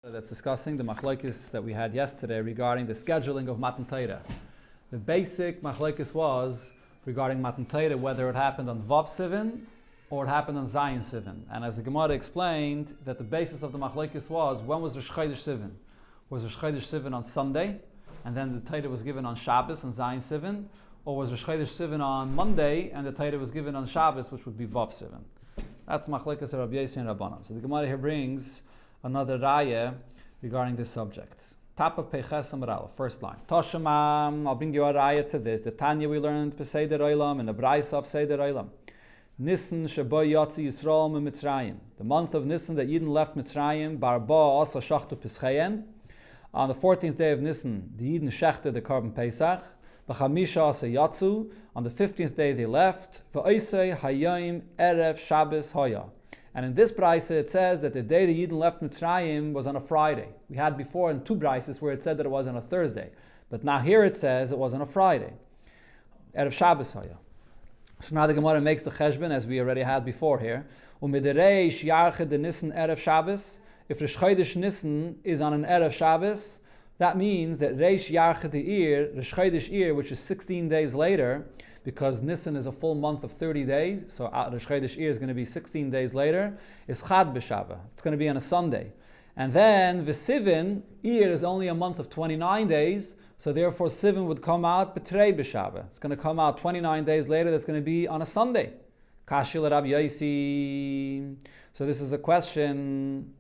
That's discussing the machlokes that we had yesterday regarding the scheduling of Matan Torah. The basic machlokes was regarding Matan Torah, whether it happened on Vav Sivan or it happened on Zayin Sivan. And as the Gemara explained, that the basis of the machlokes was, when was Rosh Chodesh Sivan? Was Rosh Chodesh Sivan on Sunday, and then the Torah was given on Shabbos and Zayin Sivan, or was Rosh Chodesh Sivan on Monday and the Torah was given on Shabbos, which would be Vav Sivan? That's machlokes of Rabbi Yossi and Rabbanan. So the Gemara here brings another raya regarding this subject. Top of Peches Amar, first line. Toshemam, I'll bring you a raya to this. The Tanya we learned Peseder Olam and the Braisa of Seder Olam. Nisan Shabo Yotzi Yisrael Mitzrayim. The month of Nisan that Yidden left Mitzrayim, Barba Asa Shachtu Peschayen. On the 14th day of Nisan, the Yidden shechted the Korban Pesach. V'chamisha Asa Yatzu. On the 15th day they left. V'oisei Hayayim Erev Shabbos Hoya. And in this brisa it says that the day the Yidden left Mitzrayim was on a Friday. We had before in two brises where it said that it was on a Thursday. But now here it says it was on a Friday. Erev Shabbos Haya. So now the Gemara makes the cheshbon as we already had before here. Umidereish Yarched the Nisan Erev Shabbos. If Rosh Chodesh Nisan is on an Erev Shabbos, that means that Reish Yarched the Rosh Chodesh Ir, which is 16 days later, because Nisan is a full month of 30 days, so Rosh Chodesh Ir is going to be 16 days later, is Chad B'Shava. It's going to be on a Sunday. And then V'Sivan, Ir is only a month of 29 days, so therefore Sivan would come out B'Trei B'Shava. It's going to come out 29 days later, that's going to be on a Sunday. Kashil Rabbi Yossi. So this is a question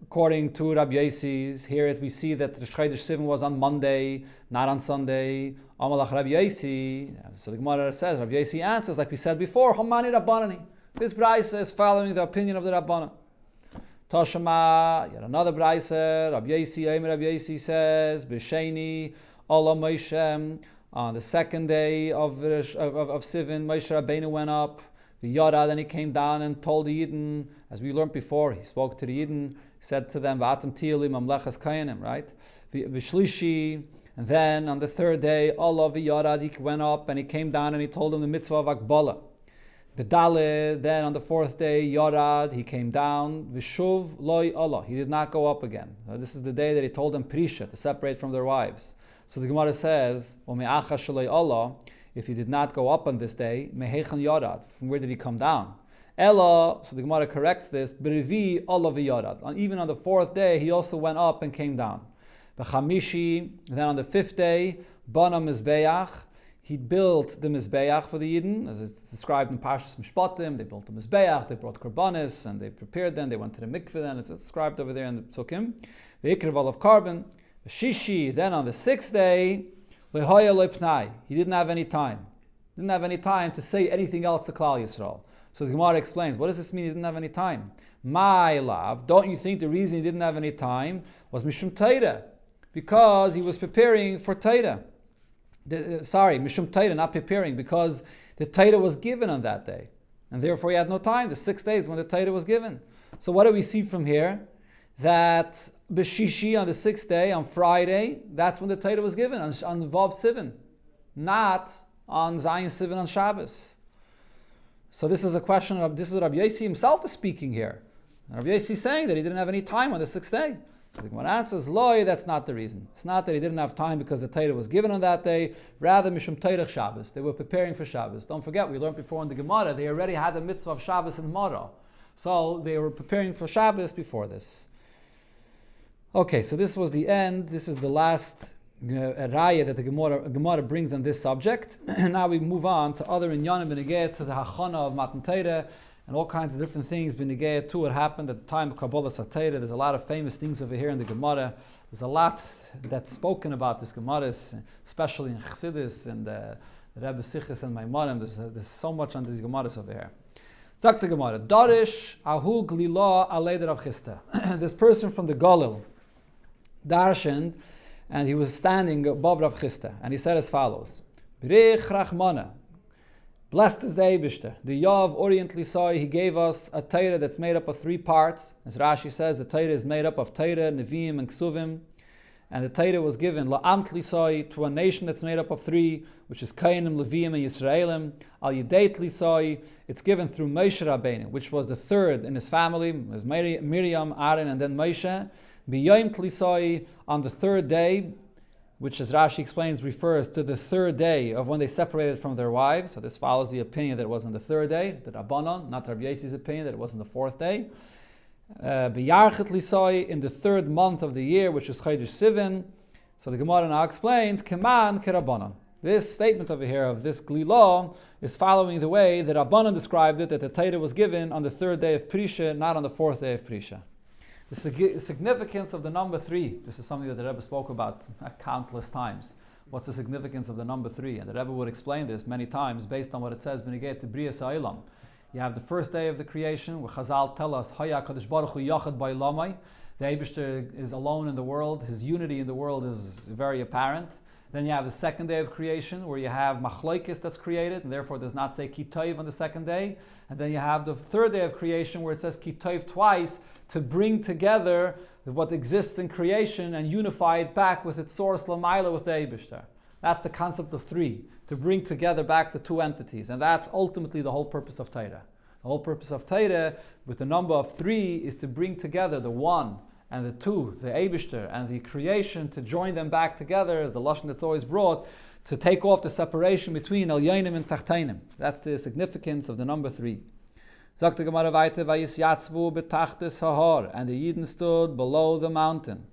according to Rabbi Yossi's. Here we see that Rosh Chodesh Sivan was on Monday, not on Sunday. Amalach Rabbi Yossi. So the Gemara says, Rabbi Yossi answers, like we said before, Homani Rabbanani. This brisa is following the opinion of the Rabbanan. Toshama, yet another brisa, Rabbi Yossi says, B'Sheni, Allah Moshe, on the second day of Sivan, Moshe Rabbeinu went up, V'Yara, then he came down and told the Yidden, as we learned before, he spoke to the Yidden, said to them, V'atam Tiyalim Mamlechas Kayanim, right? V'Shlishi, and then on the third day, Allah V'Yarad, he went up and he came down and he told them the mitzvah of Akbala. V'Dale, then on the fourth day, Yarad, he came down. V'Shuv Loi Allah, he did not go up again. So this is the day that he told them Prisha, to separate from their wives. So the Gemara says, Ome'acha Shaloi Allah, if he did not go up on this day, Mehechan Yarad, from where did he come down? Ella, so the Gemara corrects this, B'Revi Allah V'Yarad. Even on the fourth day, he also went up and came down. B'Chamishi, then on the fifth day, Bana Mizbeach, he built the Mizbeach for the Yidden, as it's described in Parshas Mishpatim. They built the Mizbeach, they brought Korbanis, and they prepared them, they went to the mikveh, then it's described over there in the Psukim. V'Ikrev of carbon. Shishi, then on the sixth day, Lehoya Lepnai, he didn't have any time. Didn't have any time to say anything else to Klal Yisrael. So the Gemara explains, what does this mean he didn't have any time? My love, don't you think the reason he didn't have any time was Mishum Torah? Because he was preparing for Torah. Mishum Torah, not preparing, because the Torah was given on that day. And therefore he had no time, the 6 days when the Torah was given. So what do we see from here? That B'Shishi, on the 6th day, on Friday, that's when the Torah was given, on Vav Sivan, not on Zayin Sivan on Shabbos. So this is a question of, this is Rabbi Yossi himself is speaking here. Rabbi Yossi is saying that he didn't have any time on the 6th day. So the Gemara answers, Loi, that's not the reason. It's not that he didn't have time because the Torah was given on that day, rather Mishum Torah Shabbos. They were preparing for Shabbos. Don't forget, we learned before in the Gemara, they already had the mitzvah of Shabbos in Mara. So they were preparing for Shabbos before this. Okay, so this was the end. This is the last raya that the Gemara brings on this subject. And now we move on to other inyanim benegeh to the hachana of Matan Torah and all kinds of different things benegeh to what happened at the time of Kabbalah Satira. There's a lot of famous things over here in the Gemara. There's a lot that's spoken about this Gemara, especially in Chassidus and the Rebbe Sichos and Maimonim. There's so much on these Gemaras over here. Sagt the Gemara, Darish Ahu Glila Alei Rav Chisda. This person from the Galil darshaned, and he was standing above Rav Chisda, and he said as follows: Berech Rachmana, blessed is the Eibishter. The Yav Orient Lisai, he gave us a Torah that's made up of 3 parts. As Rashi says, the Torah is made up of Torah, Nevi'im, and Ksuvim. And the Torah was given La'amt Lisai, to a nation that's made up of 3, which is Kainim, Leviim, and Yisraelim. Al Yedeit Lisai, it's given through Moshe Rabbeinu, which was the third in his family. It was Miriam, Aaron, and then Moshe. B'yom Klisai, on the third day, which as Rashi explains refers to the third day of when they separated from their wives. So this follows the opinion that it was on the third day, the Rabbanon, not Rabbi Yosef's opinion that it was on the fourth day. B'yarchet Lisai, in the third month of the year, which is Chodesh Sivan. So the Gemara now explains, Keman Kerabbanon. This statement over here of this Glila is following the way that Rabbanan described it, that the Torah was given on the third day of Prisha, not on the fourth day of Prisha. The significance of the number 3, this is something that the Rebbe spoke about countless times. What's the significance of the number 3? And the Rebbe would explain this many times based on what it says, B'negei Brias Ha'olam. You have the first day of the creation, where Chazal tell us, Haya Kadosh Baruch Hu Yachad Ba'olamai. The Eibishter is alone in the world, his unity in the world is very apparent. Then you have the second day of creation, where you have Machloikis that's created, and therefore does not say Kitayv on the second day. And then you have the third day of creation, where it says Kitayv twice, to bring together what exists in creation and unify it back with its source Lamaila, with the Eibishter. That's the concept of 3, to bring together back the two entities. And that's ultimately the whole purpose of Torah. The whole purpose of Torah, with the number of 3, is to bring together the 1 and the 2, the Eibishter and the creation, to join them back together, as the Lashon that's always brought, to take off the separation between Elyonim and Tachtainim. That's the significance of the number 3. Sagt the Gemara weiter, Vayisyatzvu betachtes hahar, and the Yidden stood below the mountain.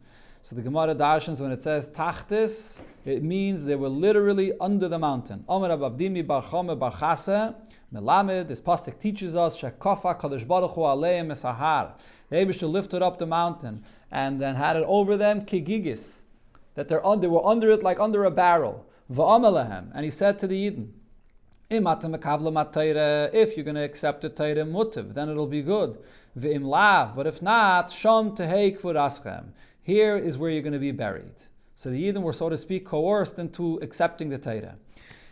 So the Gemara darshans, when it says tachtes, it means they were literally under the mountain. Omer Abavdimi bar Chome bar Chase, Melamed, this pasuk teaches us, Shekofa Kadosh Baruch Hu aleim esahar. The Eibishter lifted up the mountain and then had it over them, kigigis, that they were under it like under a barrel. Va'amalehem, and he said to the Yidden, if you're going to accept the Torah mutiv, then it'll be good. V'im lav, but if not, shom tehei kfur aschem. Here is where you're going to be buried. So the Yidden were, so to speak, coerced into accepting the Torah.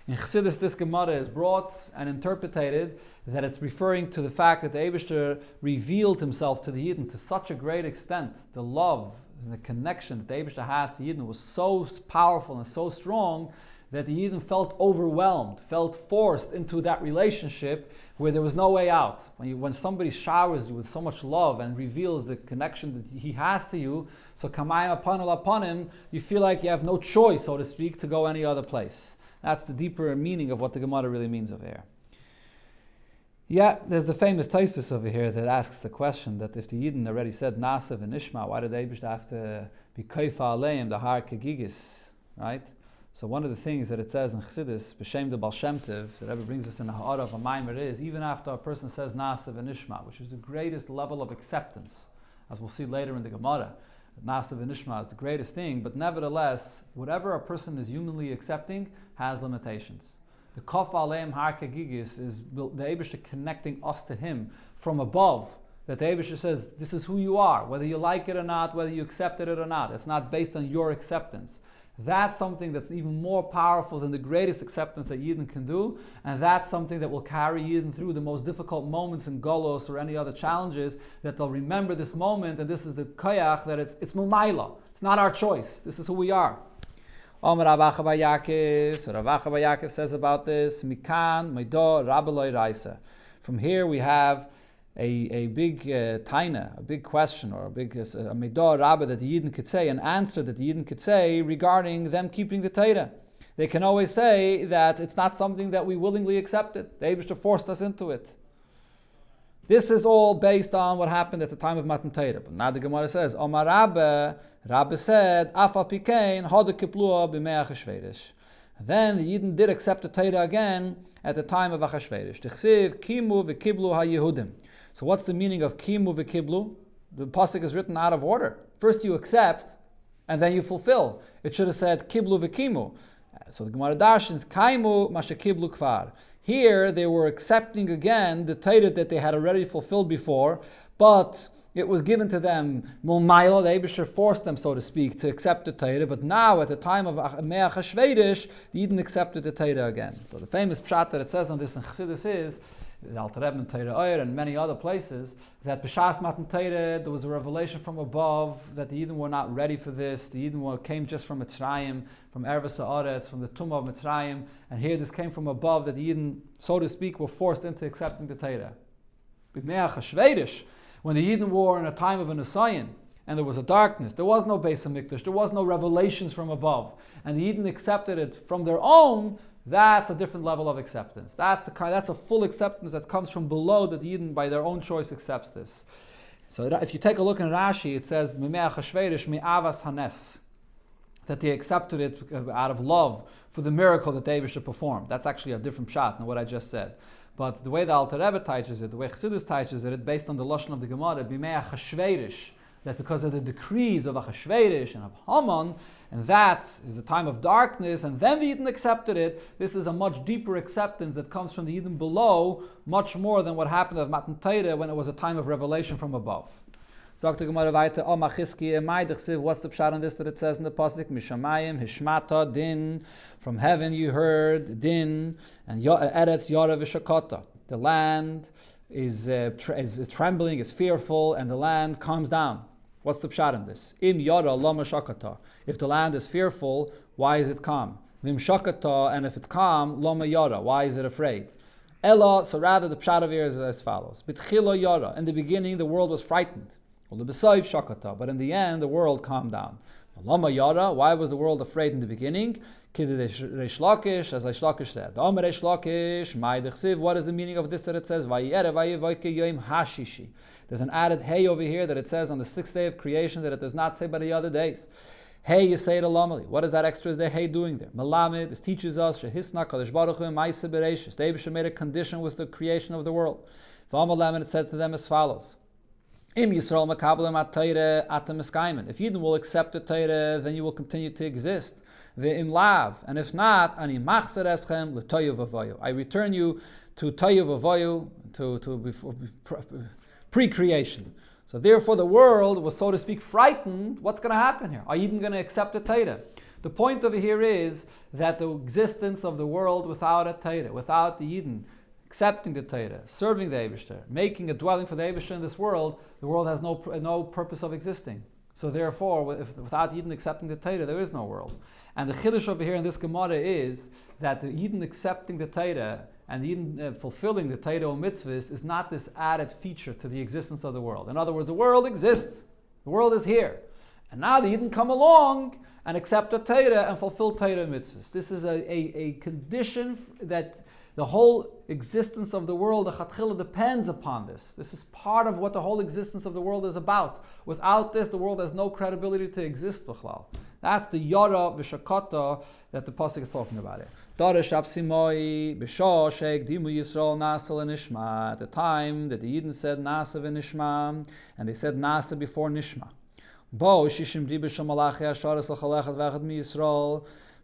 In Chassidus, this Gemara is brought and interpreted that it's referring to the fact that the Eibishter revealed himself to the Yidden to such a great extent. The love and the connection that the Eibishter has to Yidden was so powerful and so strong that the Yidden felt overwhelmed, felt forced into that relationship where there was no way out. When somebody showers you with so much love and reveals the connection that he has to you, so kamayim upon him, you feel like you have no choice, so to speak, to go any other place. That's the deeper meaning of what the Gemara really means over here. Yeah, there's the famous Taisus over here that asks the question that if the Yidden already said Nasav and Ishma, why did they have to be Kaifa Aleim, the Har Kegigis, right? So one of the things that it says in Chassidus, B'Shem de Baal Shem Tov, that Rebbe brings us in the Ha'ara of a Maimer, is even after a person says Nasav and Ishma, which is the greatest level of acceptance, as we'll see later in the Gemara, Nasav and Ishma is the greatest thing, but nevertheless, whatever a person is humanly accepting has limitations. The Kof Aleim Har Kegigis is the Eibishter connecting us to him from above, that the Eibishter says, this is who you are, whether you like it or not, whether you accept it or not. It's not based on your acceptance. That's something that's even more powerful than the greatest acceptance that Yidden can do, and that's something that will carry Yidden through the most difficult moments in Golos or any other challenges, that they'll remember this moment, and this is the koyach, that it's Mumayla. It's not our choice. This is who we are. Omer Rav Acha bar Yaakov, so Rav Acha bar Yaakov says about this, Mikan, Meido, Rabeloi Raisa. From here we have a big taina, a big question, or a big Meido Rabba that the Yidden could say, an answer that the Yidden could say regarding them keeping the Torah. They can always say that it's not something that we willingly accepted. The Eibishter forced us into it. This is all based on what happened at the time of Matan Torah. But now the Gemara says, Omar Rabba said, Afal Pikein, Hoda Kiplua b'mei Achashverosh. Then the Yidden did accept the Torah again at the time of Achashverosh. Tichsiv, Kimu v'kiblu ha-Yehudim. So what's the meaning of Kimu v'kiblu? The pasuk is written out of order. First you accept, and then you fulfill. It should have said Kiblu v'kimu. So the Gemara darshans, Kaimu masha kiblu kvar. Here they were accepting again the Torah that they had already fulfilled before, but it was given to them Mulmayla, the Eibishter forced them, so to speak, to accept the Torah, but now at the time of Mei Achashverosh, they didn't accept the Torah again. So the famous pshat that it says on this in Chassidus is, the Alter Rebbe in Torah Oyer and many other places, that B'Shas Matan Torah, there was a revelation from above that the Yidden were not ready for this. The Yidden came just from Mitzrayim, from Erves Haaretz, from the Tumah of Mitzrayim, and here this came from above, that the Yidden, so to speak, were forced into accepting the Torah. B'Mei Achashverosh, when the Yidden were in a time of an Nisayon, and there was a darkness. There was no Beis HaMikdash. There was no revelations from above. And the Yidden accepted it from their own. That's a different level of acceptance. That's a full acceptance that comes from below, that the Yidden by their own choice accepts this. So if you take a look in Rashi, it says Mimei Achashverosh mi'avas hanes, that they accepted it out of love for the miracle that the Eibishter performed. That's actually a different pshat than what I just said. But the way the Alter Rebbe teaches it, the way Chassidus teaches it, based on the lashon of the Gemara, Bimei Achashverosh, that because of the decrees of Achashverosh and of Haman, and that is a time of darkness, and then the Yidden accepted it. This is a much deeper acceptance that comes from the Yidden below, much more than what happened of Matan Torah when it was a time of revelation from above. Sagt the Gemara weiter, O Machiski Emai Dechsiv, what's the pshat on this that it says in the pasuk? Mishamayim Hishmata Din, from heaven you heard Din, and Eretz Yara V'Shakata. The land is trembling, is fearful, and the land calms down. What's the pshat in this? Im Yara Lama Shakata. If the land is fearful, why is it calm? Vim Shakata, and if it's calm, Lama Yara. Why is it afraid? Ella, so rather the pshat of here is as follows. Bitchila Yara. In the beginning, the world was frightened. But in the end, the world calmed down. Lama Yara, why was the world afraid in the beginning? Reish Lakish, as Reish Lakish said. Reish Lakish, what is the meaning of this that it says? There's an added hey over here that it says on the 6th day of creation that it does not say by the other days. Hey, you say it alamali. What is that extra hey doing there? Malamed, this teaches us, Shehisna Kadosh Baruch Hu Ma'aseh Bereishis. The Eibishter made a condition with the creation of the world. V'amalamed, it said to them as follows. Im Yisrael makabel at Torah atem eskaimen. If Yidden will accept the Torah, then you will continue to exist. Ve'im lav, and if not, ani machzer eschem l'toyu v'avoyu. I return you to toyu v'avoyu, to pre-creation. So therefore, the world was, so to speak, frightened. What's going to happen here? Are Yidden going to accept the Torah? The point over here is that the existence of the world without a Torah, without the Yidden accepting the Torah, serving the Eibishter, making a dwelling for the Eibishter in this world, the world has no purpose of existing. So therefore, without Yidden accepting the Torah, there is no world. And the chiddush over here in this Gemara is that the Yidden accepting the Torah and the Yidden fulfilling the Torah or mitzvahs is not this added feature to the existence of the world. In other words, the world exists. The world is here. And now the Yidden come along and accept the Torah and fulfill Torah mitzvahs. This is a condition that the whole existence of the world, the Chatchila, depends upon this. This is part of what the whole existence of the world is about. Without this, the world has no credibility to exist. That's the Yara V'Shakata that the pasuk is talking about here. At the time that the Yidden said Nasa v'Nishma, and they said Nasa before Nishma.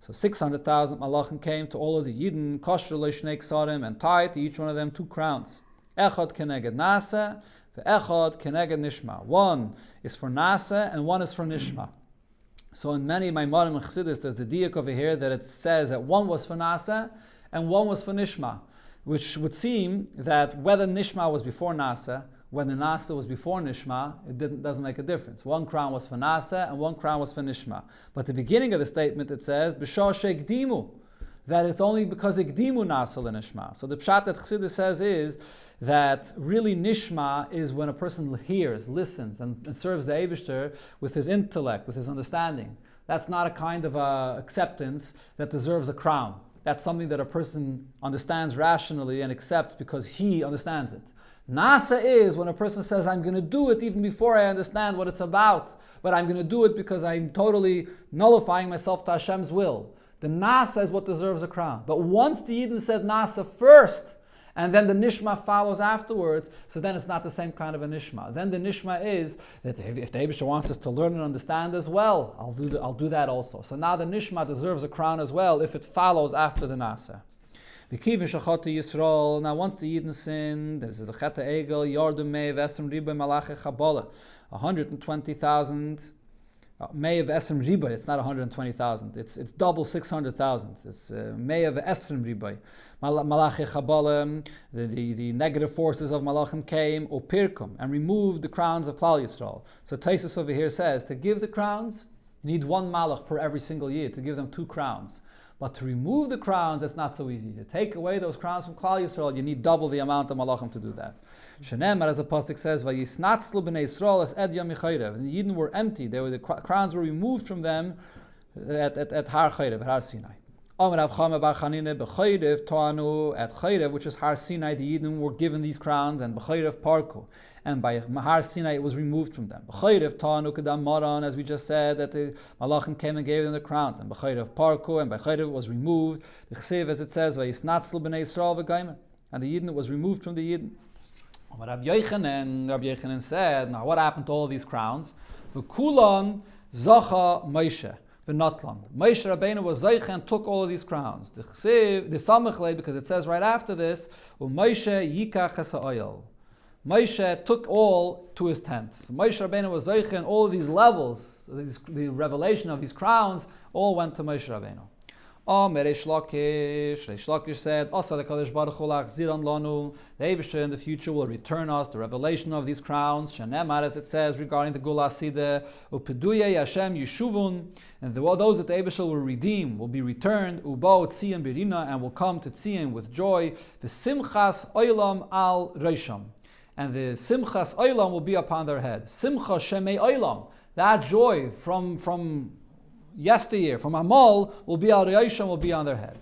So 600,000 malachim came to all of the Yidden, kosher leishnei ksarim, and tied to each one of them 2 crowns. Echad keneged nasa, ve'echad keneged nishma. One is for nasa, and one is for nishma. So in many Maimarim and Chassidus, there's the diak over here that it says that one was for nasa, and one was for nishma, which would seem that whether nishma was before nasa, when the Nasa was before Nishma, it doesn't make a difference. 1 crown was for Nasa and 1 crown was for Nishma. But the beginning of the statement it says, B'shah she'ikdimu, that it's only because ikdimu Nasa l'Nishma. So the pshat that Chassidus says is that really Nishma is when a person hears, listens, and serves the Eibishter with his intellect, with his understanding. That's not a kind of acceptance that deserves a crown. That's something that a person understands rationally and accepts because he understands it. Nasa is when a person says, I'm going to do it even before I understand what it's about, but I'm going to do it because I'm totally nullifying myself to Hashem's will. The Nasa is what deserves a crown. But once the Yidden said Nasa first, and then the Nishma follows afterwards, so then it's not the same kind of a Nishma. Then the Nishma is that if the Eibishter wants us to learn and understand as well, I'll do that also. So now the Nishma deserves a crown as well if it follows after the Nasa. Now once the Yidden sinned, this is the Cheta Egel, Yordum Mei V'Esrim Riba Malache Chabala, 120,000 Mei V'Esrim Riba. It's not 120,000. It's double 600,000. It's Mei V'Esrim Riba Malache Chabala. The negative forces of Malachim came Opirkum and removed the crowns of Klal Yisrael. So Taisus over here says to give the crowns, you need 1 malach per every single year to give them 2 crowns. But to remove the crowns, it's not so easy. To take away those crowns from Klal Yisrael, you need double the amount of malachim to do that. Shenemar, as the pasuk says, "Vayisnatzlu b'nei Yisrael es ed yom yichayrev." The Yidden were empty; the crowns were removed from them at Har Chayrev, at Har Sinai. Amar Rav Chama bar Chanina b'chayrev toanu at Chayrev, which is Har Sinai. The Yidden were given these crowns, and b'chayrev parku, and by Har Sinai it was removed from them. B'chayrev toanu kedam maran, as we just said, that the malachim came and gave them the crowns, and b'chayrev parku, and by Chayrev was removed. The Chsev, as it says, vayisnatzlu b'nei Yisrael v'gaimer, and the Yidden was removed from the Yidden. Rabbi Yochanan said, now what happened to all of these crowns? V'kulan zacha Moshe v'natlan. Moshe Rabbeinu was Zaycha and took all of these crowns. The Samachle, because it says right after this, Moshe yikach ha'oil. Moshe took all to his tent. So Moshe Rabbeinu was Zaycha, and all of these levels, the revelation of these crowns, all went to Moshe Rabbeinu. Reish Lakish said, Asa the Kadosh Baruch Hu lachziran lanu, the Eibusher in the future will return us the revelation of these crowns, Shenemar, as it says regarding the Gula Sideh, Upeduye Hashem Yeshuvun, and those that the Eibusher will redeem will be returned, Ubo Tzion Birina, and will come to Tzion with joy, the Simchas Oilam al Reisham, and the Simchas Oilam will be upon their head. Simcha Shemei Oilam, that joy from yesteryear, from Amal, will be al Reisham, will be on their head.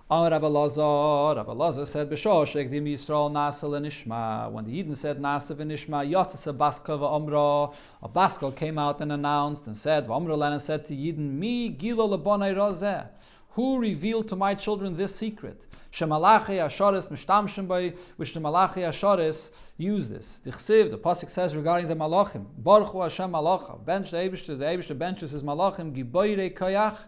Rabbi Lazar said, Yisrael Nasa Nishma. When the Yidden said Nasa v'Nishma, Yotzes Baska v'Amra, a Baskal came out and announced and said, V'Amra Len, and said to Yidden, Mi Gilo Lebonai Rozeh, who revealed to my children this secret? Shemalachi Asharis Mishtamshim by, which the Malachi Asharis use this. The Chsiv, the pasuk says regarding the Malachim, Baruch Hu Hashem Malacha, bench the Eibishter benches his Malachim, Giboirei Kayach,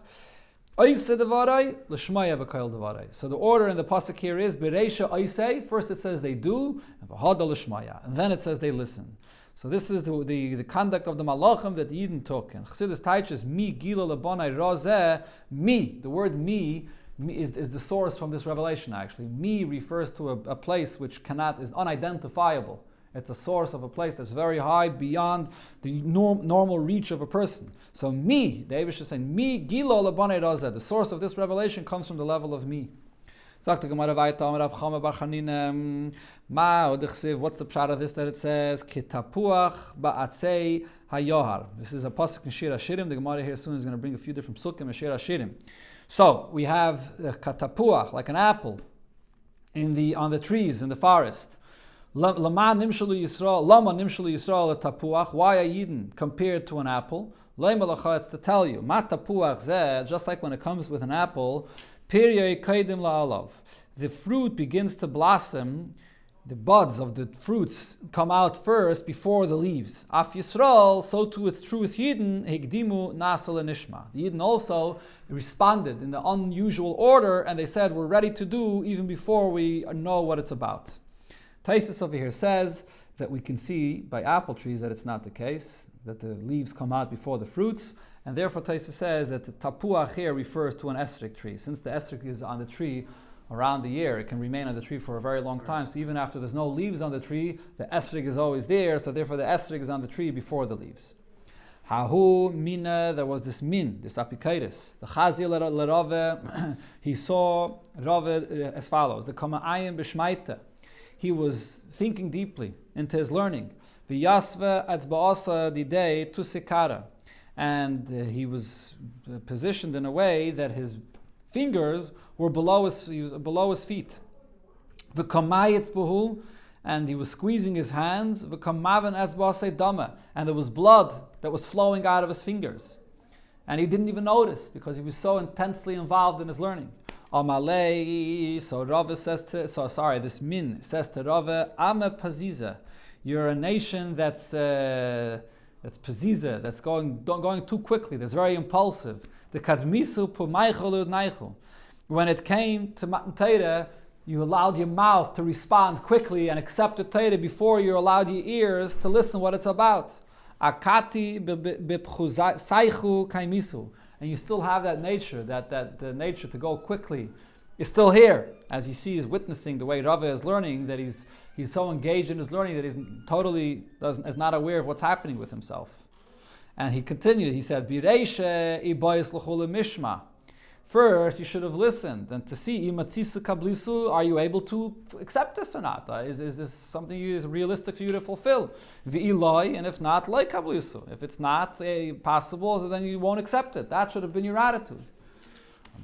Oise Devarai, L'Shmaya B'Kayil Devarai. So the order in the pasuk here is Bereisha Oise. First it says they do, and V'Hada L'Shmaya, and then it says they listen. So this is the conduct of the Malachim that the Yidden took. And Chassidus teaches Mi Gilo Lebonai Rozeh. Mi, the word mi is the source from this revelation. Actually, mi refers to a place which is unidentifiable. It's a source of a place that's very high beyond the normal reach of a person. So mi, the Eibush is saying, mi Gilo Lebonai Rozeh. The source of this revelation comes from the level of mi. Sagt the Gemara weiter, Rab Chama bar Chanina, what's the pshat of this that it says, Kitapuach ba'atzei hayohar. This is a pasuk in Shir HaShirim. The Gemara here soon is going to bring a few different psukim in Shir HaShirim. So we have katapuach, like an apple, on the trees in the forest. Lama nimshalu Yisrael tapuach. Why are Yidden compared to an apple? It's to tell you, ma tapuach zeh, just like when it comes with an apple, the fruit begins to blossom, the buds of the fruits come out first before the leaves. Af Yisrael, so too it's true with Yidden, higdimu nasal nishma. The Yidden also responded in the unusual order, and they said, we're ready to do even before we know what it's about. Taisus over here says that we can see by apple trees that it's not the case, that the leaves come out before the fruits, and therefore Taisa says that the tapuach here refers to an esrik tree. Since the esrik is on the tree around the year, it can remain on the tree for a very long time, so even after there's no leaves on the tree, the esrik is always there, so therefore the esrik is on the tree before the leaves. Hahu mina, there was this this apikaitis. The chazil l'Rave, he saw Rave as follows, the kama'ayim b'shmaita. He was thinking deeply into his learning. V'yasve atzba'asa didei tu sikara. And he was positioned in a way that his fingers were below his feet. And he was squeezing his hands. And there was blood that was flowing out of his fingers. And he didn't even notice because he was so intensely involved in his learning. So Rava says this min says to Rava, Ame Paziza, you're a nation that's paziza, that's going too quickly, that's very impulsive. The kadmisu pumaychelu naichu. When it came to Matan Torah, you allowed your mouth to respond quickly and accept the Torah before you allowed your ears to listen what it's about. Akati b'pchuzaychu kaimisu. And you still have that nature, that nature to go quickly is still here. As he sees, witnessing the way Rava is learning, that he's so engaged in his learning that he's totally is not aware of what's happening with himself. And he continued, he said, Bireishe ibayis l'chule mishma. First, you should have listened and to see, are you able to accept this or not? Is this something is realistic for you to fulfill? And if not, like kablisu. If it's not possible, then you won't accept it. That should have been your attitude.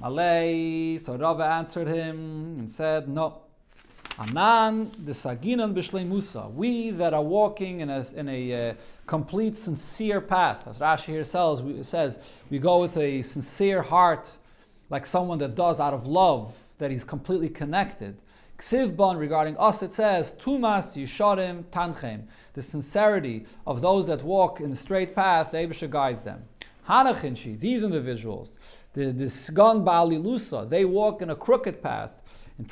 So Rava answered him and said, no. Anan the saginan b'shlei Musa. We that are walking in a complete, sincere path. As Rashi here says, we go with a sincere heart, like someone that does out of love, that he's completely connected. Ksivban, regarding us, it says, Tumas Yisharim Tanchem. The sincerity of those that walk in the straight path, the Eibusha guides them. Hanachinshi, these individuals, the Sgan Ba'alilusa, they walk in a crooked path,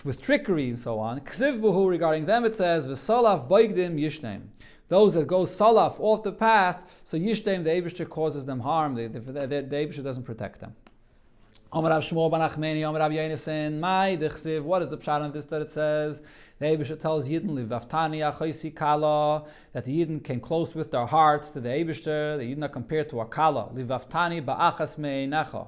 with trickery and so on. Ksivbuhu, regarding them, it says, V'salaf Boigdim Yishneim. Those that go salaf off the path, so Yishneim, the Eibusha causes them harm, the Eibusha doesn't protect them. What is the pshat of this that it says? The Eibusha tells Yidden, that the Yidden came close with their hearts to the Eibusha. The Yidden are compared to a kala. Livaftani ba'achas me'einecha.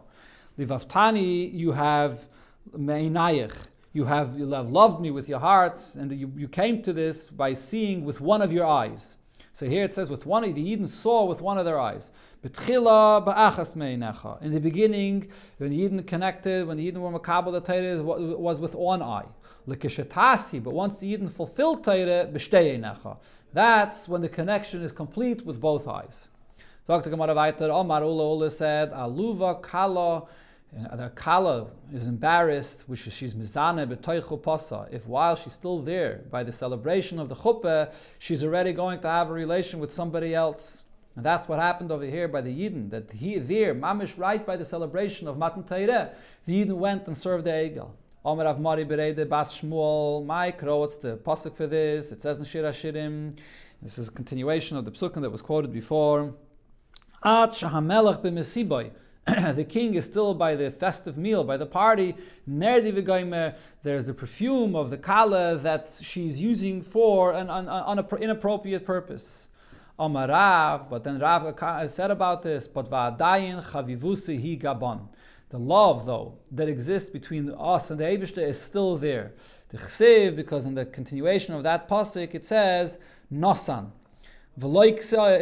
Livaftani, you have me'einayich. You have loved me with your hearts, and you came to this by seeing with one of your eyes. So here it says, the Yidden saw with one of their eyes. In the beginning, when the Yidden connected, when the Yidden were makabel the Torah, was with one eye. But once the Yidden fulfilled Torah, that's when the connection is complete with both eyes. Dr. Gemara weiter, Omar Ula said, Aluva kala. The kala is embarrassed, which is she's mizane b'toichu pasa. If while she's still there by the celebration of the chuppah, she's already going to have a relation with somebody else. And that's what happened over here by the Yidden, that there, mamish, right by the celebration of Matan Torah, the Yidden went and served the Egel. Omer Rav Mari Bereide Bas Shmuel, Maikro, what's the pasuk for this? It says in Shir HaShirim, this is a continuation of the psukim that was quoted before. At shahamelech b'mesiboy. The king is still by the festive meal, by the party. Nerdi v'goymer, there's the perfume of the kala that she's using for an inappropriate purpose. Amar Rav, but then Rav said about this, but va'adayin chavivusi hi gabon. The love, though, that exists between us and the Eibishter is still there. The chsiv, because in the continuation of that pasuk it says, nosan. V'loik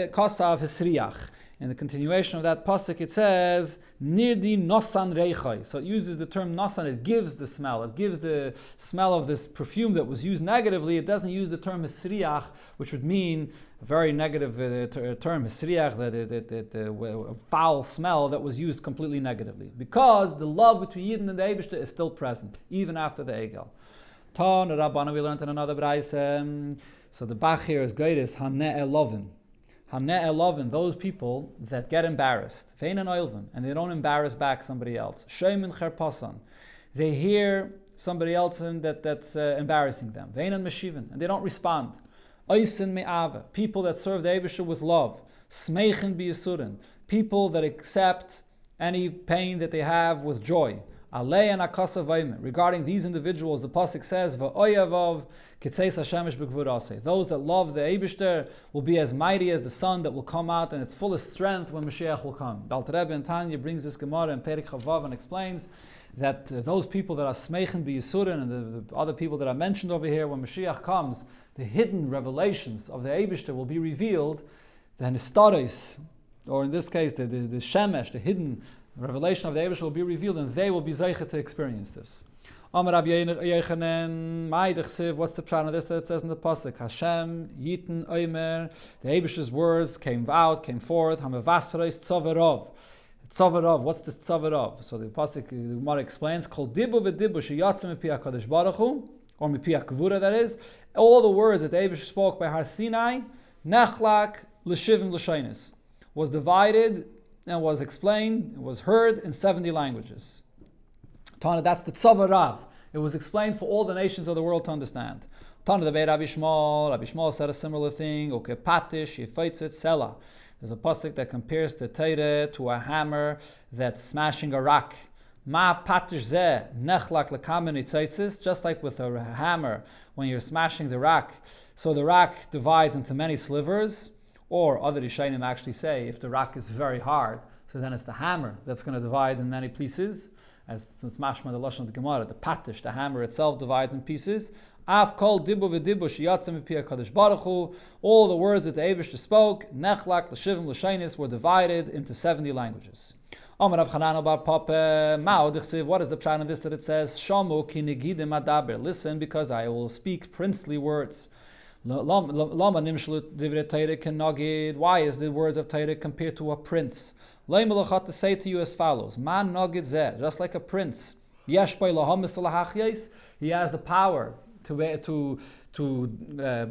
kosav hisriach. In the continuation of that pasuk, it says, Nirdi nosan reichai. So it uses the term nosan, it gives the smell. It gives the smell of this perfume that was used negatively. It doesn't use the term hisriach, which would mean a very negative term, hisriach, that foul smell that was used completely negatively. Because the love between Yidden and the Eibishter is still present, even after the Egel. Ton, Rabbana, we learned in another Braise. So the Bach here is Geiris, Haneh Elovin. Those people that get embarrassed, and they don't embarrass back somebody else. They hear somebody else that's embarrassing them. And they don't respond. People that serve the Eibusha with love. People that accept any pain that they have with joy. Regarding these individuals, the pasuk says, those that love the Eibishter will be as mighty as the sun that will come out in its fullest strength when Mashiach will come. The Alter Rebbe in Tanya brings this Gemara in Perek Chavav and explains that those people that are smeichen b'yisurin and the other people that are mentioned over here, when Mashiach comes, the hidden revelations of the Eibishter will be revealed, the Nistaris, or in this case, the Shemesh, the hidden revelation of the Eibusha will be revealed, and they will be zeicha to experience this. Amar Rabbi Yochanan, what's the pshat of this that it says in the pasuk? Hashem Yiten Omer. The Eibusha's words came forth. Hamavasreis Tzavarov. Tzavarov. What's this Tzavarov? So the pasuk, the Gemara explains, Kol dibu v'dibu sheyatzim mipi HaKadosh Baruch Hu, or mipi HaKavura, that is. All the words that the Eibusha spoke by Har Sinai, nechlak l'shivim l'shainis, was divided and was explained, was heard in 70 languages. Tana, that's the Tzavarav. It was explained for all the nations of the world to understand. Tana, the Beit Rabbi Shmuel said a similar thing. Okay, patish, yefaitzit, sela. There's a pasuk that compares the Torah to a hammer that's smashing a rock. Ma patish zeh, nechlak lekamen itzaitzis, just like with a hammer, when you're smashing the rock. So the rock divides into many slivers. Or other Rishonim actually say, if the rock is very hard, so then it's the hammer that's going to divide in many pieces. as it's mashma the lashon of the Gemara, the patish, the hammer itself divides in pieces. Af kol dibu v'dibu shiyatzim v'pi HaKadosh Baruch Hu, all the words that the Eibishter spoke, nechlak, l'shivim, l'shainis, were divided into 70 languages. Amar Rav Chanan bar Papa, Mao d'chsiv, what is the pshat in this that it says, Shamu ki negidim adaber, listen because I will speak princely words. Lama nimshlu divrei Torah kenagid, why is the words of Torah compared to a prince? Lay melachat to say to you as follows, Man nagid zeh, just like a prince, yesh by lahamis lahachyes, he has the power to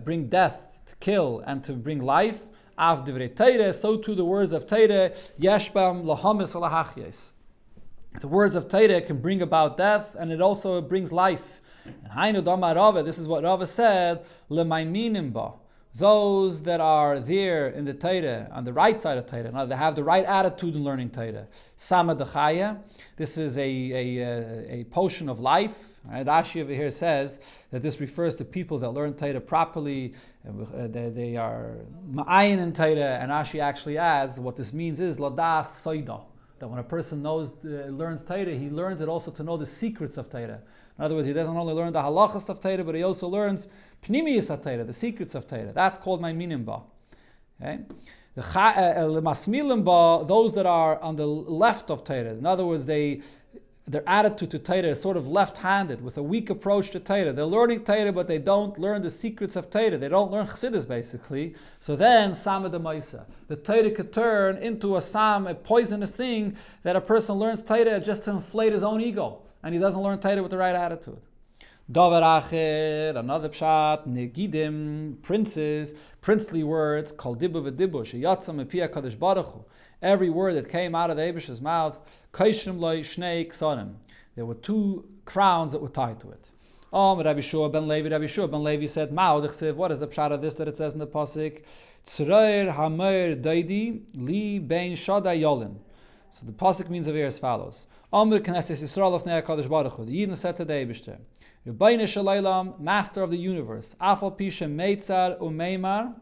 bring death, to kill, and to bring life. Av divrei Torah, so too the words of Torah, yesh bam lahamis lahachyes. The words of Torah can bring about death, and it also brings life. And Hainu Damar Rava, this is what Rava said, Lemaiminim ba. Those that are there in the Torah, on the right side of Torah, now they have the right attitude in learning Torah. Sama Dechaya, this is a potion of life. Right? Rashi over here says that this refers to people that learn Torah properly. They are ma'ayin in Torah, and Rashi actually adds what this means is ladas soida. That when a person learns Torah, he learns it also to know the secrets of Torah. In other words, he doesn't only learn the halachas of Torah, but he also learns pnimiyus of Torah, the secrets of Torah. That's called ma'aminim ba. Okay? The masmilim ba, those that are on the left of Torah. In other words, their attitude to Torah is sort of left-handed, with a weak approach to Torah. They're learning Torah, but they don't learn the secrets of Torah. They don't learn Chassidus, basically. So then, Sama de Maisa. The Torah could turn into a poisonous thing that a person learns Torah just to inflate his own ego, and he doesn't learn Torah with the right attitude. Davar acher, another pshat, negidim, princes, princely words, kol dibu v'dibu, sheyatzam epi HaKadosh Baruch Hu. Every word that came out of the Eibishter's mouth, kaishrim loy shnei ksanim. There were two crowns that were tied to it. Rabbi Shua ben Levi said, Mao d'chsiv, what is the pshat of this that it says in the pasuk? Tzroir hamer daidi li bein shadai yolin. So the pasuk means over here as follows. Amr knesses Yisrael of HaKadosh Baruch Hu. The Yidden said to the Eibishter, Rebbeinu Shalaylam, Master of the universe, Afal Pisha Meitzar Umeimar,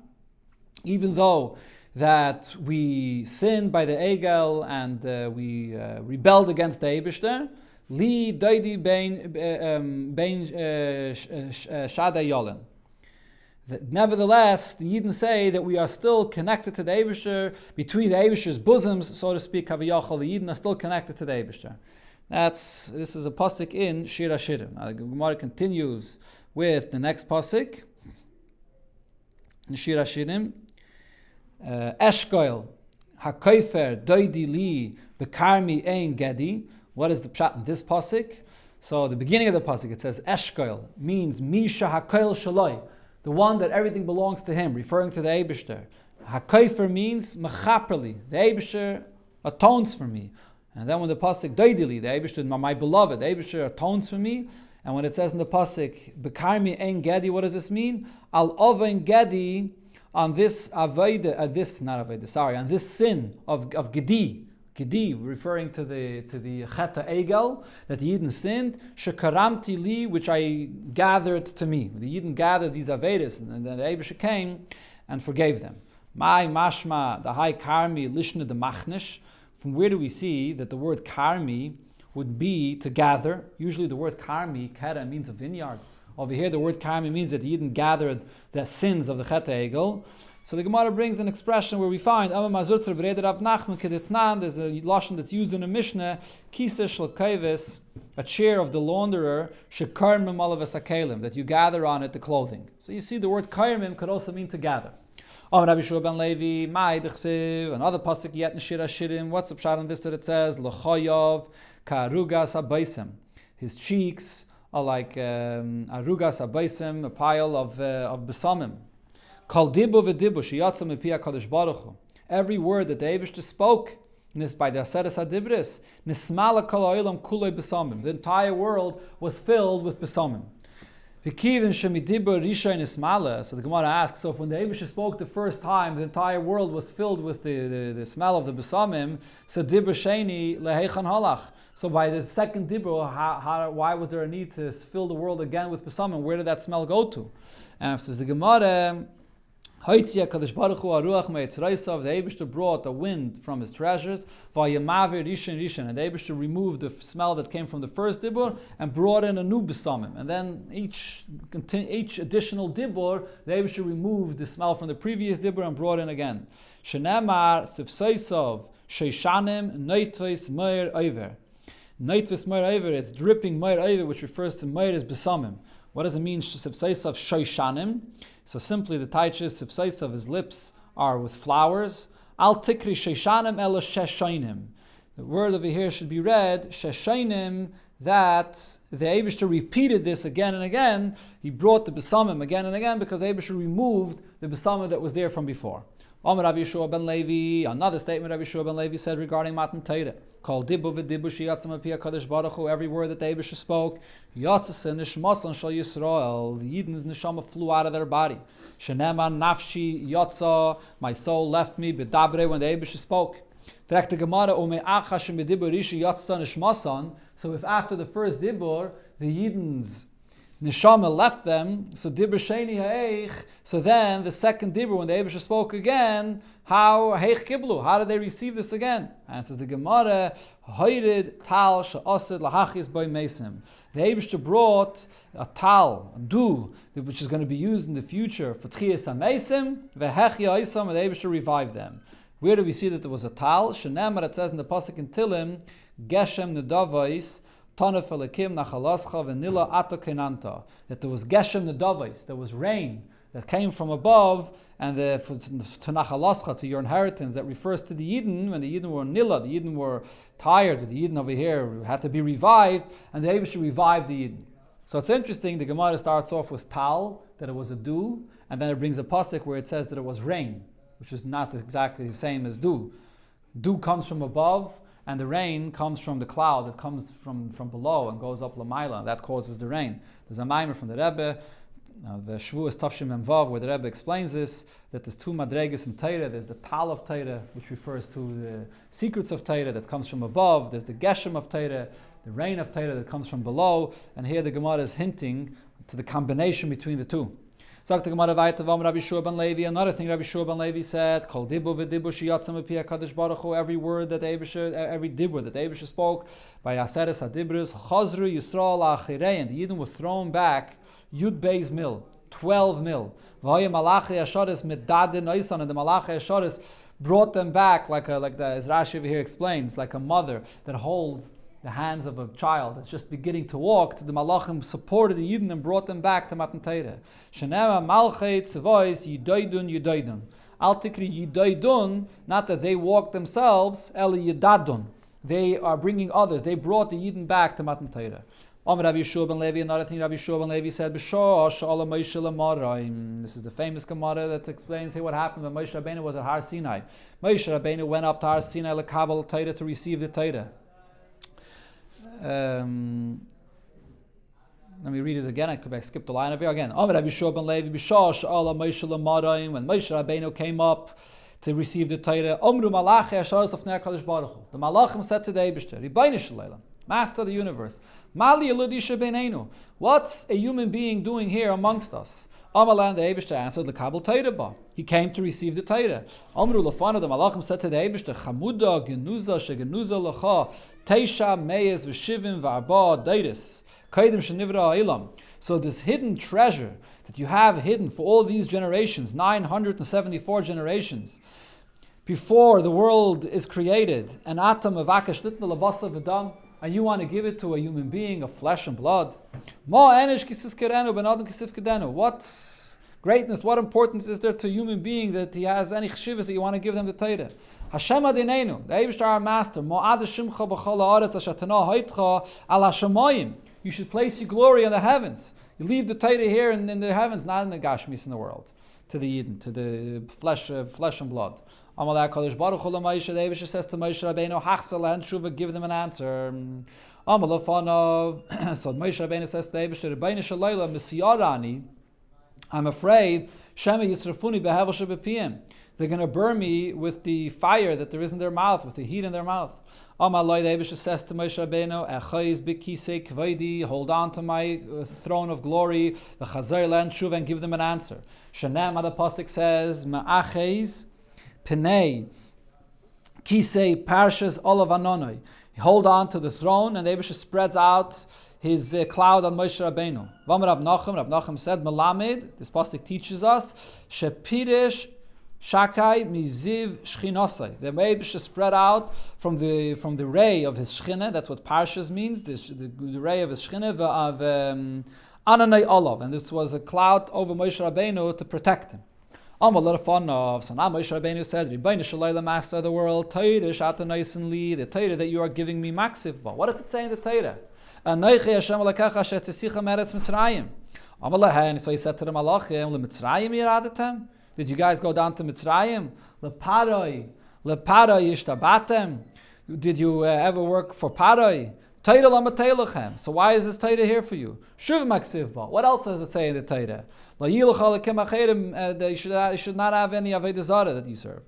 even though that we sinned by the Egel and we rebelled against the Eibishter, Li Daidi Bein Shadai Yolen. Nevertheless, the Yidden say that we are still connected to the Eibishter, between the Eibishter's bosoms, so to speak, Kaviyachal, the Yidden are still connected to the Eibishter. This is a pasuk in Shir HaShirim. Now the Gemara continues with the next pasuk in Shir HaShirim. Eshkoil hakoifer doidi li bekarmi ein gedi. What is the pshat in this pasuk? So the beginning of the pasuk it says Eshkoil means Misha hakoil shaloi, the one that everything belongs to him, referring to the Eibishter. Hakoifer means mechaperli, the Eibishter atones for me. And then when the pasuk doidili, the Eibishter, my beloved, the Eibishter atones for me. And when it says in the pasuk bekarmi ein gedi, what does this mean? Al ovein gedi, on this on this sin of gedi, referring to the cheta egel that the Yidden sinned, shekaramti li, which I gathered to me. The Yidden gathered these avedas, and then the Eibishter came and forgave them. My mashma the high karmi lishna the machnish. From where do we see that the word karmi would be to gather? Usually the word karmi, kera, means a vineyard. Over here the word karmi means that the Yidden gathered the sins of the Chet Egel. So the Gemara brings an expression where we find there's a lashon that's used in a Mishnah, kisa shel kaivis, a chair of the launderer, shekarmim alav akelim, that you gather on it the clothing. So you see the word karmim could also mean to gather. Rabbi Shua ben Levi, another pasuk yet in Shir HaShirim. What's the pshat on this that it says L'choyov ka'arugas habaysim? His cheeks are like arugas habaysim, a pile of besamim. Kol dibu v'dibu sheyatzam epi HaKadosh Baruch Hu. Every word that the Eibishter spoke, by the Aseres HaDibris, nismala kol ha'olam kulei besamim. The entire world was filled with besamim. So the Gemara asks, so when the Eibishter spoke the first time, the entire world was filled with the smell of the besamim, so dibur sheni leheichan halach. So by the second dibur, why was there a need to fill the world again with besamim? Where did that smell go to? And says the Gemara, Hoitzia Kadosh Baruch Hu Aruach Me'etzraisav, the Eibishter brought a wind from his treasures, Vayamaver Rishon, and the Eibishter removed the smell that came from the first dibur and brought in a new besamim. And then each additional dibur, the Eibishter removed the smell from the previous dibur and brought in again. Shenemar Sifsaisav Sheishanim Neitvis Meir Oiver. Neitvis Meir Oiver, it's dripping Meir Oiver, which refers to Meir as besamim. What does it mean, Sifsaisav Sheishanim? So simply the taichis Sifsaisav, his lips are with flowers. Al tikri Sheishanim ela Sheshainim. The word over here should be read Sheshainim, that the Eibishter repeated this again and again. He brought the besamim again and again because the Eibishter removed the besamim that was there from before. Amar Rabbi Yeshua ben Levi, another statement Rabbi Yeshua ben Levi said regarding Matan Torah. Called dibu v'dibu sheyatzam api HaKadosh Baruch Hu, every word that the Eibishter spoke, yatzase nishmasan shal Yisrael, the Yidden's neshama flew out of their body. Shenema nafshi yatsa, my soul left me, bedabre, when the Eibishter spoke. So if after the first dibur, the Yidden's neshama left them, so dibur sheni ha'eich, so then the second dibur, when the Eibishter spoke again, how heich kiblu? How did they receive this again? Answers the Gemara, hoirid tal she'osid lahachis by mesim. The Eibishter brought a tal, a dew, which is going to be used in the future for tchiyas ha'mesim, vehechya oisam, and the Eibishter revived them. Where do we see that there was a tal? Shenemar, it says in the pasuk in Tilim, Geshem nedavais, Tanef Elikim Nachalascha Venila Ato Kenanta. That there was Geshem Nedavais, there was rain that came from above, and to Nachalascha, to your inheritance, that refers to the Yidden. When the Yidden were Nila, the Yidden were tired, the Yidden over here had to be revived, and the Eibishter revived the Yidden. So it's interesting, the Gemara starts off with Tal, that it was a dew, and then it brings a pasuk where it says that it was rain, which is not exactly the same as dew. Dew comes from above, and the rain comes from the cloud that comes from below and goes up Lamaila, and that causes the rain. There's a maimer from the Rebbe, the Shavuos Tavshim Memvav, where the Rebbe explains this, that there's two madregas in Torah. There's the Tal of Torah, which refers to the secrets of Torah that comes from above. There's the Geshem of Torah, the rain of Torah that comes from below. And here the Gemara is hinting to the combination between the two. Sagt the Gemara weiter, Rabbi Yeshua ben Levi, another thing Rabbi Yeshua ben Levi said, Kol dibu v'dibu sheyatzam api HaKadosh Baruch Hu, every word that Eibishter, every dibur that Eibishter spoke, by Aseres HaDibros, Chazru Yisrael La'achirei, and the Yidden were thrown back, Yud Beis Mil, 12 mil. V'hoye Malachi Asharis Medadin Oisan, and the Malachi Asharis brought them back, like the, as Rashi over here explains, like a mother that holds the hands of a child that's just beginning to walk. The Malachim supported the Yidden and brought them back to Matan Torah. Shenema Malchet Tzevois Yidoidun. Al Tikri Yidoidun, not that they walked themselves, Eli Yidadun. They are bringing others. They brought the Yidden back to Matan Torah. Rabbi Yeshua ben Levi, another thing Rabbi Yeshua ben Levi said, this is the famous Gemara that explains what happened when Moshe Rabbeinu was at Har Sinai. Moshe Rabbeinu went up to Har Sinai lekabel Torah, to receive the Torah. Let me read it again. I skipped the line over here again. When Moshe Rabbeinu came up to receive the Torah, the Malachim said to the Eibishter, Master of the universe, what's a human being doing here amongst us? Amalan, the Eibishter answered, L'kabel Torah. He came to receive the Torah. Amru Lafana, the Malachim said to the Eibishter, Chamuda genuza shegenuza lecha teisha meyes v'shivim v'arba deiris kaidim shenivra ha'ilam. So this hidden treasure that you have hidden for all these generations, 974 generations, before the world is created, and atam avakesh litna labasa v'dam, and you want to give it to a human being of flesh and blood. What greatness, what importance is there to a human being that he has any chshivas that you want to give them the Torah? Hashem Adinenu, the Eibishter our Master, you should place your glory in the heavens. You leave the Torah here in the heavens, not in the Gashmis in the world, to the Yidden, to the flesh and blood. Amalei HaKadosh Baruch Hu Moshe, the Eibishter says to Moshe Rabbeinu, Hachsa lehen shuva, give them an answer. Amalei Fanov, so Moshe Rabbeinu says to the Eibishter, Rebbeinu Shalayla Mesiyarani, I'm afraid Shema Yisrafuni Behevel Shebepiyim, they're going to burn me with the fire that there is in their mouth, with the heat in their mouth. Amalai, the Eibusha says to Moshe Rabbeinu, Echayis b'kisei kvaydi, hold on to my throne of glory, v'chazar len shuv, and give them an answer. Shanem, the pasuk says, Ma'acheis pnei kisei parshas olav anonoi. Hold on to the throne, and the Eibusha spreads out his cloud on Moshe Rabbeinu. V'amar Rav Nachum said, Melamed, this pasuk teaches us, Shepirish Shakai miziv shchinosai. The Eibusha spread out from the ray of his shchina. That's what Parshas means. The ray of his shchina of Ananei Olav, and this was a cloud over Moshe Rabbeinu to protect him. A lot of fun of. So now Moshe Rabbeinu said, Rebbeinu Shalayla, Master of the world, Torah Shatanaisin Li, the Torah that you are giving me maksiv. But what does it say in the Torah? Anoichi Hashem Alakacha Shetzisicha Meretz Mitzrayim. Amalehen. So he said to the Malachim, LeMitzrayim Yiradatem. Did you guys go down to Mitzrayim? Leparoi Yishtabatem. Did you ever work for Paroi? Torah Lamateilechem. So why is this Torah here for you? Shuv Maksiv Ba. What else does it say in the Torah? You should not have any Avodah Zarah that you serve.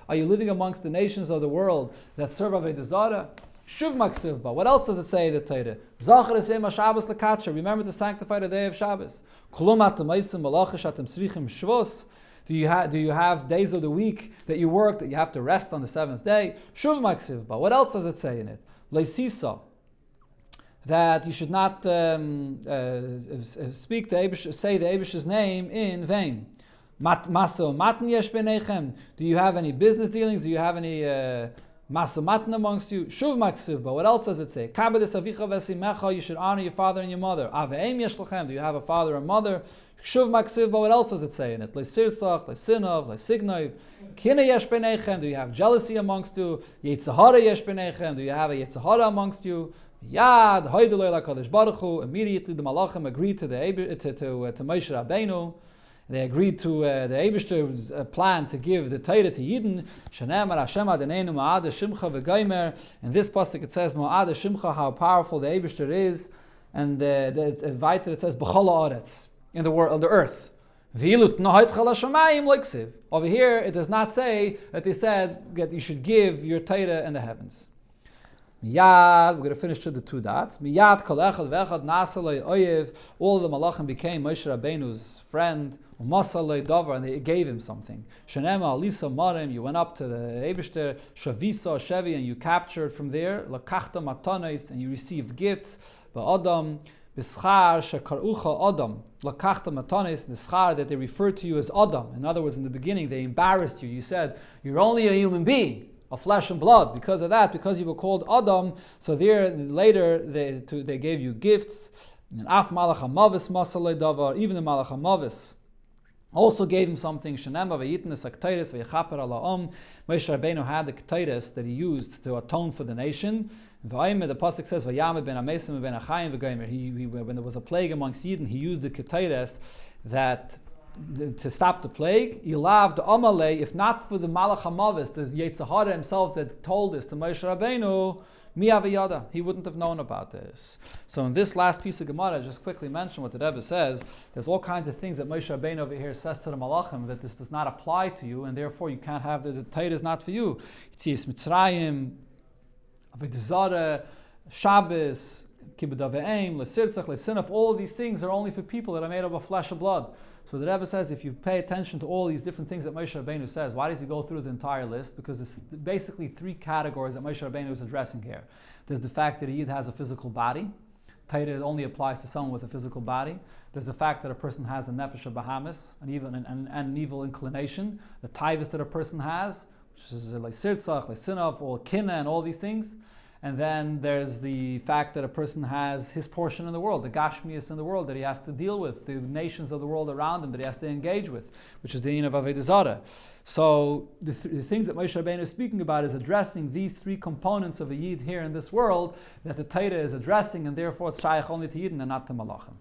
Are you living amongst the nations of the world that serve Avodah Zarah? Shuv Maksiv Ba. What else does it say in the Torah? Zachar Esem HaShabbos L'Katsher. Remember to sanctify the day of Shabbos. Do you have days of the week that you work, that you have to rest on the seventh day? Shuv Maksiv Ba. What else does it say in it? Leisisa. That you should not say the Eibusha's name in vain. Do you have any business dealings? Do you have any masamatan amongst you? Shuv maksiv. But what else does it say? You should honor your father and your mother. Do you have a father and mother? Shuv maksiv. But what else does it say in it? Do you have jealousy amongst you? Do you have a yetzahara amongst you? Yad, Baruch Hu. Immediately the Malachim agreed to Moshe Rabbeinu. They agreed to the Eibishter's plan to give the Torah to Yidden. Shenemar Hashem Adoneinu Ma'ad Shimcha v'Gomer. In this pasuk it says Ma'ad Shimcha, how powerful the Eibishter is, and weiter it says B'chol ha'aretz, in the world, on the earth. V'ilut nohait chal hashamayim liksiv. Over here it does not say that they said that you should give your Torah in the heavens. Miyad, we're going to finish to the two dots. Miyad kol echad ve'echad nasalei oyev. All of the malachim became Moshe Rabbeinu's friend. Umasalei davar, and they gave him something. Shenema alisa marim. You went up to the Eibishter. Shavisa shevi, and you captured from there. Lakachta matanos, and you received gifts. Ba'adam b'schar shekarucha adam. Lakachta matanos, the schar that they referred to you as Adam. In other words, in the beginning they embarrassed you. You said you're only a human being of flesh and blood. Because of that, because you were called Adam, so there later they gave you gifts. And Af Malach HaMavis Masalei Davar, even the Malach HaMavis also gave him something. Shenema v'yitnes ha'k'teiris v'yechaper ala'om. Moshe Rabbeinu had the k'teiris that he used to atone for the nation. V'ayim, the pasuk says v'yamed ben amesim ben achayim v'gomer. When there was a plague amongst Yidden, he used the k'teiris that to stop the plague. Ilav the Amalei, if not for the Malach HaMavis, the Yetzirah himself that told this to Moshe Rabbeinu, mi aviyada, he wouldn't have known about this. So in this last piece of Gemara, I just quickly mention what the Rebbe says. There's all kinds of things that Moshe Rabbeinu over here says to the Malachim that this does not apply to you, and therefore you can't have the Torah is not for you. Yitzias Mitzrayim, Avodah Zarah, Shabbos, Kibbud Aveim, L'Sirtzach, L'Sinaf, all these things are only for people that are made up of flesh and blood. So the Rebbe says, if you pay attention to all these different things that Moshe Rabbeinu says, why does he go through the entire list? Because it's basically three categories that Moshe Rabbeinu is addressing here. There's the fact that a Yid has a physical body. Torah only applies to someone with a physical body. There's the fact that a person has a nefesh of Bahamas, an evil inclination. The taivas that a person has, which is like sirtzach, like sinaf, or kinna, and all these things. And then there's the fact that a person has his portion in the world, the gashmias in the world that he has to deal with, the nations of the world around him that he has to engage with, which is the yin of Avodah Zarah. So the things that Moshe Rabbeinu is speaking about is addressing these three components of a yid here in this world that the Torah is addressing, and therefore it's shaykh only to Yidden and not to Malachim.